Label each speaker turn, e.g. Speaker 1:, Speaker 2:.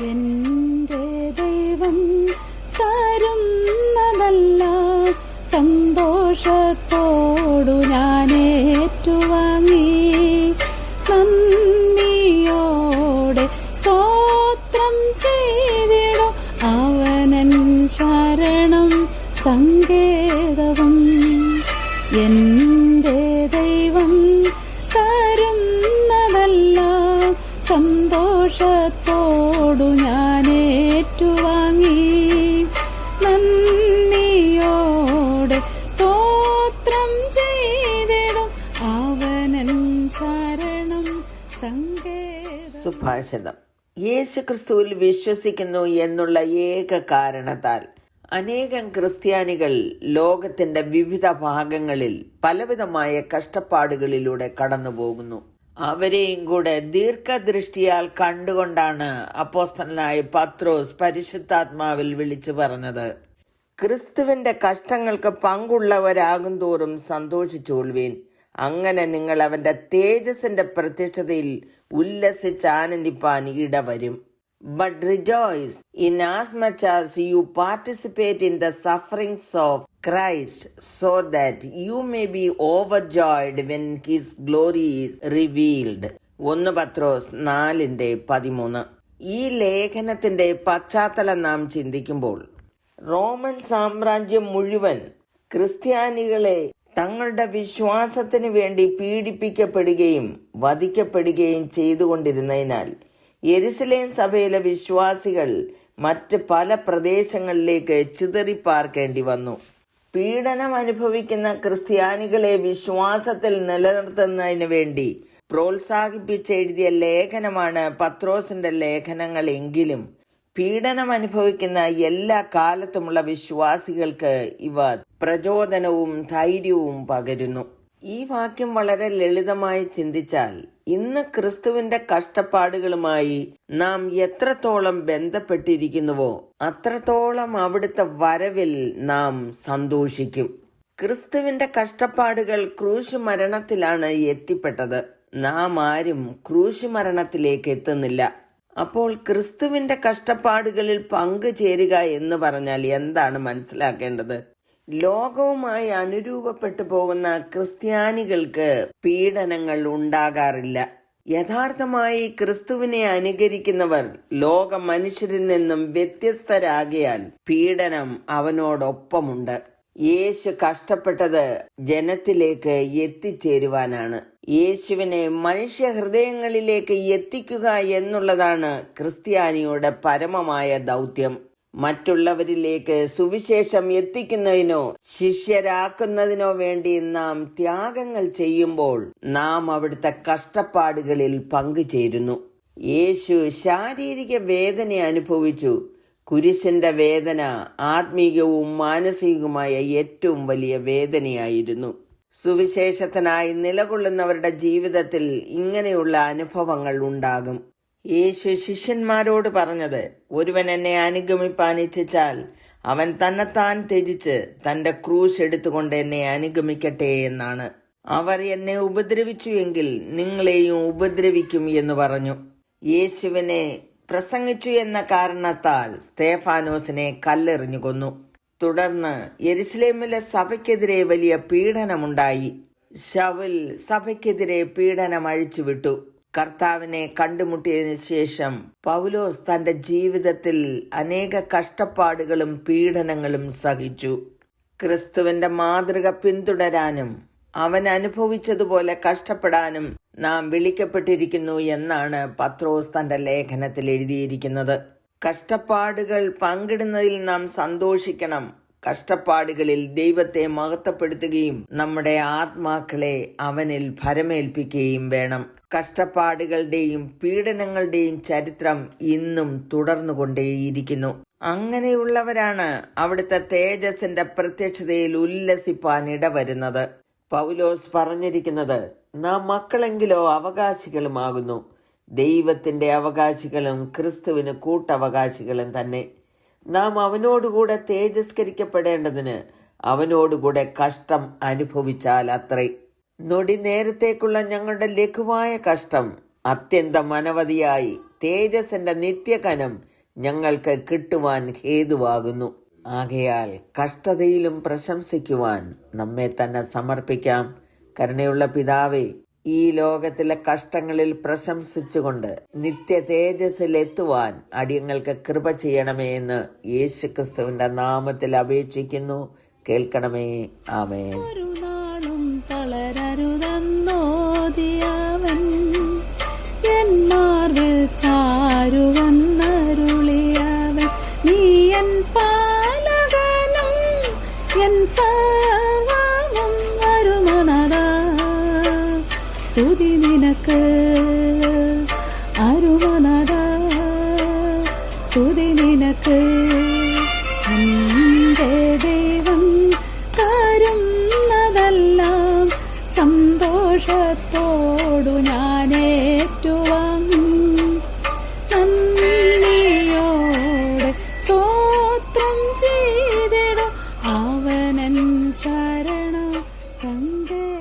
Speaker 1: എന്റെ ദൈവം തരുന്നതല്ല സന്തോഷത്തോടു ഞാൻ ഏറ്റുവാങ്ങി നന്ദിയോടെ സ്തോത്രം ചെയ്തിടും അവനൻ ശരണം സങ്കേതവും. എന്റെ ദൈവം തരുന്നതല്ല സന്തോഷത്തോടു ഞാൻ ഏറ്റുവാങ്ങി നന്ദിയോടെ സ്തോത്രം ചെയ്തിടും അവനൻ ശരണം സങ്കേതം.
Speaker 2: സുഭാഷിതം. യേശുക്രിസ്തുവിൽ വിശ്വസിക്കുന്നു എന്നുള്ള ഏക കാരണത്താൽ അനേകം ക്രിസ്ത്യാനികൾ ലോകത്തിന്റെ വിവിധ ഭാഗങ്ങളിൽ പലവിധമായ കഷ്ടപ്പാടുകളിലൂടെ കടന്നുപോകുന്നു. അവരെയും കൂടെ ദീർഘദൃഷ്ടിയാൽ കണ്ടുകൊണ്ടാണ് അപ്പോസ്തലനായ പത്രോസ് പരിശുദ്ധാത്മാവിൽ വിളിച്ചു പറഞ്ഞത്, ക്രിസ്തുവിന്റെ കഷ്ടങ്ങൾക്ക് പങ്കുള്ളവരാകും തോറും സന്തോഷിച്ചുകൊള്ളുവീൻ. അങ്ങനെ നിങ്ങൾ അവന്റെ തേജസ്സിന്റെ പ്രത്യക്ഷതയിൽ ഉല്ലസിച്ച് ആനന്ദിപ്പാൻ ഇടവരും. But rejoice inasmuch as you participate in the sufferings of Christ, so that you may be overjoyed when his glory is revealed. 1 പത്രോസ് 4:13. ഈ ലേഖനത്തിന്റെ പശ്ചാത്തലം നാം ചിന്തിക്കുമ്പോൾ റോമൻ സാമ്രാജ്യം മുഴുവൻ ക്രിസ്ത്യാനികളെ തങ്ങളുടെ വിശ്വാസത്തിന് വേണ്ടി പീഡിപ്പിക്കപ്പെടുകയും വധിക്കപ്പെടുകയും ചെയ്തുകൊണ്ടിരുന്നതിനാൽ യെരുശലേം സഭയിലെ വിശ്വാസികൾ മറ്റ് പല പ്രദേശങ്ങളിലേക്ക് ചിതറിപ്പാർക്കേണ്ടി വന്നു. പീഡനം അനുഭവിക്കുന്ന ക്രിസ്ത്യാനികളെ വിശ്വാസത്തിൽ നിലനിർത്തുന്നതിന് വേണ്ടി പ്രോത്സാഹിപ്പിച്ചെഴുതിയ ലേഖനമാണ് പത്രോസിന്റെ ലേഖനങ്ങൾ. എങ്കിലും പീഡനം അനുഭവിക്കുന്ന എല്ലാ കാലത്തുമുള്ള വിശ്വാസികൾക്ക് ഇവ പ്രചോദനവും ധൈര്യവും പകരുന്നു. ഈ വാക്യം വളരെ ലളിതമായി ചിന്തിച്ചാൽ ഇന്ന് ക്രിസ്തുവിന്റെ കഷ്ടപ്പാടുകളുമായി നാം എത്രത്തോളം ബന്ധപ്പെട്ടിരിക്കുന്നുവോ അത്രത്തോളം അവിടുത്തെ വരവിൽ നാം സന്തോഷിക്കും. ക്രിസ്തുവിന്റെ കഷ്ടപ്പാടുകൾ ക്രൂശ് മരണത്തിലാണ് എത്തിപ്പെട്ടത്. നാം ആരും ക്രൂശ് മരണത്തിലേക്ക് എത്തുന്നില്ല. അപ്പോൾ ക്രിസ്തുവിന്റെ കഷ്ടപ്പാടുകളിൽ പങ്കുചേരുക എന്ന് പറഞ്ഞാൽ എന്താണ് മനസ്സിലാക്കേണ്ടത്? ലോകവുമായി അനുരൂപപ്പെട്ടു പോകുന്ന ക്രിസ്ത്യാനികൾക്ക് പീഡനങ്ങൾ ഉണ്ടാകാറില്ല. യഥാർത്ഥമായി ക്രിസ്തുവിനെ അനുകരിക്കുന്നവർ ലോക മനുഷ്യരിൽ നിന്നും വ്യത്യസ്തരാകിയാൽ പീഡനം അവനോടൊപ്പമുണ്ട്. യേശു കഷ്ടപ്പെട്ടത് ജനത്തിലേക്ക് എത്തിച്ചേരുവാനാണ്. യേശുവിനെ മനുഷ്യ ഹൃദയങ്ങളിലേക്ക് എത്തിക്കുക എന്നുള്ളതാണ് ക്രിസ്ത്യാനിയുടെ പരമമായ ദൗത്യം. മറ്റുള്ളവരിലേക്ക് സുവിശേഷം എത്തിക്കുന്നതിനോ ശിഷ്യരാക്കുന്നതിനോ വേണ്ടി നാം ത്യാഗങ്ങൾ ചെയ്യുമ്പോൾ നാം അവിടുത്തെ കഷ്ടപ്പാടുകളിൽ പങ്കുചേരുന്നു. യേശു ശാരീരിക വേദന അനുഭവിച്ചു. കുരിശിന്റെ വേദന ആത്മീയവും മാനസികവുമായ ഏറ്റവും വലിയ വേദനയായിരുന്നു. സുവിശേഷത്തിനായി നിലകൊള്ളുന്നവരുടെ ജീവിതത്തിൽ ഇങ്ങനെയുള്ള അനുഭവങ്ങൾ ഉണ്ടാകും. യേശു ശിഷ്യന്മാരോട് പറഞ്ഞത്, ഒരുവൻ എന്നെ അനുഗമിപ്പാൻ ഇച്ഛിച്ചാൽ അവൻ തന്നെത്താൻ ത്യജിച്ച് തന്റെ ക്രൂശ് എടുത്തുകൊണ്ട് എന്നെ അനുഗമിക്കട്ടെ എന്നാണ്. അവർ എന്നെ ഉപദ്രവിച്ചു എങ്കിൽ നിങ്ങളെയും ഉപദ്രവിക്കും എന്ന് പറഞ്ഞു. യേശുവിനെ പ്രസംഗിച്ചു എന്ന കാരണത്താൽ സ്തേഫാനോസിനെ കല്ലെറിഞ്ഞു കൊന്നു. തുടർന്ന് യെരുശലേമിലെ സഭയ്ക്കെതിരെ വലിയ പീഡനമുണ്ടായി. ശൗൽ സഭയ്ക്കെതിരെ പീഡനം അഴിച്ചുവിട്ടു. കർത്താവിനെ കണ്ടുമുട്ടിയതിനു ശേഷം പൗലോസ് തന്റെ ജീവിതത്തിൽ അനേക കഷ്ടപ്പാടുകളും പീഡനങ്ങളും സഹിച്ചു. ക്രിസ്തുവിന്റെ മാതൃക പിന്തുടരാനും അവൻ അനുഭവിച്ചതുപോലെ കഷ്ടപ്പെടാനും നാം വിളിക്കപ്പെട്ടിരിക്കുന്നു എന്നാണ് പത്രോസ് തന്റെ ലേഖനത്തിൽ എഴുതിയിരിക്കുന്നത്. കഷ്ടപ്പാടുകൾ പങ്കിടുന്നതിൽ നാം സന്തോഷിക്കണം. കഷ്ടപ്പാടുകളിൽ ദൈവത്തെ മഹത്വപ്പെടുത്തുകയും നമ്മുടെ ആത്മാക്കളെ അവനിൽ ഭരമേൽപ്പിക്കുകയും വേണം. കഷ്ടപ്പാടുകളുടെയും പീഡനങ്ങളുടെയും ചരിത്രം ഇന്നും തുടർന്നുകൊണ്ടേയിരിക്കുന്നു. അങ്ങനെയുള്ളവരാണ് അവിടുത്തെ തേജസ്സിന്റെ പ്രത്യക്ഷതയിൽ ഉല്ലസിപ്പാൻ ഇടവരുന്നത്. പൗലോസ് പറഞ്ഞിരിക്കുന്നത്, നാം മക്കളെങ്കിലോ അവകാശികളുമാകുന്നു, ദൈവത്തിന്റെ അവകാശികളും ക്രിസ്തുവിന് കൂട്ടവകാശികളും തന്നെ. നാം അവനോടുകൂടെ തേജസ്കരിക്കപ്പെടേണ്ടതിന് അവനോടുകൂടെ കഷ്ടം അനുഭവിച്ചാൽ അത്രേ. നൊടി നേരത്തേക്കുള്ള ഞങ്ങളുടെ ലഘുവായ കഷ്ടം അത്യന്തം അനവധിയായി തേജസ്സിന്റെ നിത്യകനം ഞങ്ങൾക്ക് കിട്ടുവാൻ ഹേതുവാകുന്നു. ആകയാൽ കഷ്ടതയിലും പ്രശംസിക്കുവാൻ നമ്മെ തന്നെ സമർപ്പിക്കാം. കരുണയുള്ള പിതാവേ, ഈ ലോകത്തിലെ കഷ്ടങ്ങളിൽ പ്രശംസിച്ചുകൊണ്ട് നിത്യ തേജസ്സിൽ എത്തുവാൻ അടിയങ്ങൾക്ക് കൃപ ചെയ്യണമേ എന്ന് യേശുക്രിസ്തുവിന്റെ നാമത്തിൽ അപേക്ഷിക്കുന്നു. കേൾക്കണമേ. ആമേൻ.
Speaker 1: ഒരു നാളും തളരരുതെന്നോദിയവൻ എൻ മാർവിൽ ചാരുവന്നരുളിയവൻ നീ എൻ പാലകനും എൻ സർവ്വവും അരുമനദാ സ്തുതി നിനക്ക് അരുമനദാ സ്തുതി നിനക്ക്. എന്റെ ദൈവം തരുന്നതെല്ലാം സന്തോഷത്തോടു ഞാൻ ഏറ്റുവാങ്ങും. നന്ദിയോടെ സ്തോത്രം ചെയ്തിടും അവനൻ ശരണ സങ്കേ